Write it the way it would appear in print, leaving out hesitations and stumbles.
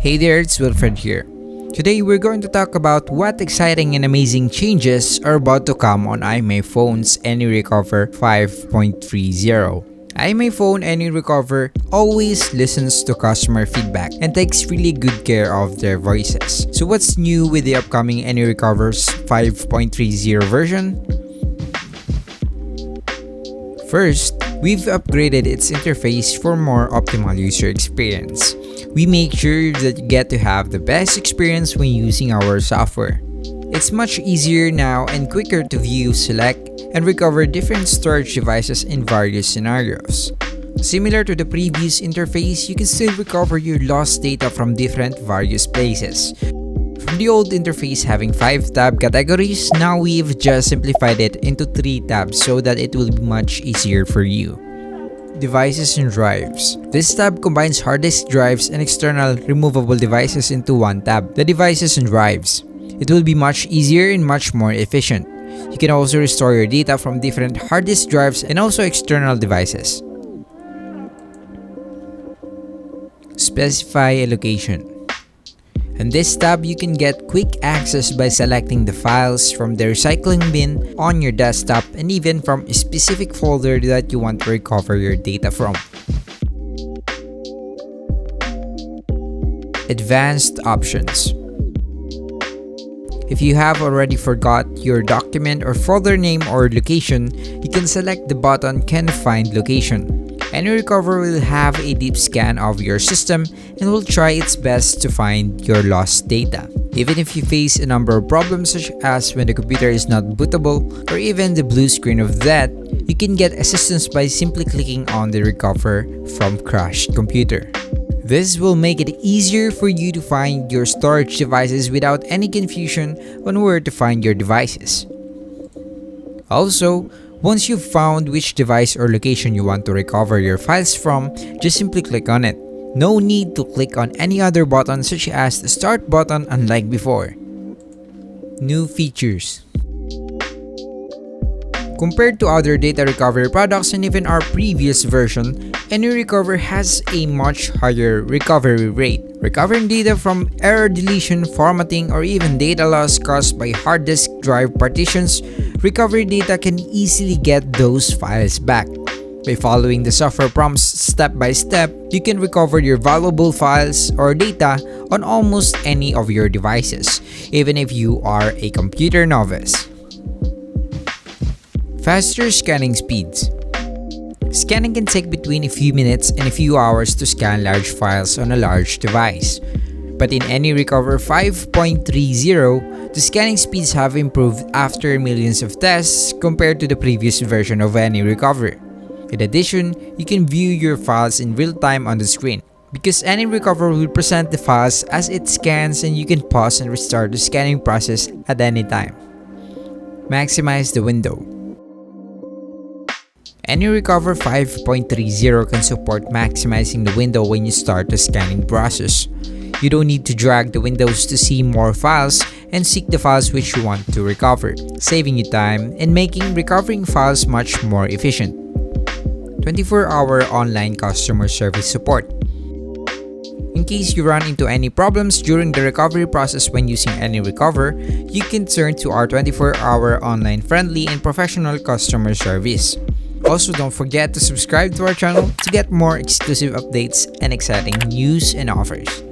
Hey there, it's Wilfred here. Today we're going to talk about what exciting and amazing changes are about to come on iMyPhone's AnyRecover 5.30. iMyPhone AnyRecover always listens to customer feedback and takes really good care of their voices. So what's new with the upcoming AnyRecover's 5.30 version? First, we've upgraded its interface for more optimal user experience. We make sure that you get to have the best experience when using our software. It's much easier now and quicker to view, select, and recover different storage devices in various scenarios. Similar to the previous interface, you can still recover your lost data from different various places. From the old interface having 5 tab categories, now we've just simplified it into 3 tabs so that it will be much easier for you. Devices and drives. This tab combines hard disk drives and external removable devices into one tab, the devices and drives. It will be much easier and much more efficient. You can also restore your data from different hard disk drives and also external devices. Specify a location. In this tab, you can get quick access by selecting the files from the recycling bin on your desktop and even from a specific folder that you want to recover your data from. Advanced options. If you have already forgot your document or folder name or location, you can select the button Can Find Location. AnyRecover will have a deep scan of your system and will try its best to find your lost data. Even if you face a number of problems such as when the computer is not bootable or even the blue screen of death, you can get assistance by simply clicking on the Recover from Crashed Computer. This will make it easier for you to find your storage devices without any confusion on where to find your devices. Also, once you've found which device or location you want to recover your files from, just simply click on it. No need to click on any other button such as the Start button unlike before. New features. Compared to other data recovery products and even our previous version, AnyRecover has a much higher recovery rate. Recovering data from error deletion, formatting, or even data loss caused by hard disk drive partitions, recovery data can easily get those files back. By following the software prompts step by step, you can recover your valuable files or data on almost any of your devices, even if you are a computer novice. Faster scanning speeds. Scanning can take between a few minutes and a few hours to scan large files on a large device. But in AnyRecover 5.30, the scanning speeds have improved after millions of tests compared to the previous version of AnyRecover. In addition, you can view your files in real time on the screen, because AnyRecover will present the files as it scans and you can pause and restart the scanning process at any time. Maximize the window. AnyRecover 5.30 can support maximizing the window when you start the scanning process. You don't need to drag the windows to see more files and seek the files which you want to recover, saving you time and making recovering files much more efficient. 24-hour online customer service support. In case you run into any problems during the recovery process when using AnyRecover, you can turn to our 24-hour online friendly and professional customer service. Also, don't forget to subscribe to our channel to get more exclusive updates and exciting news and offers.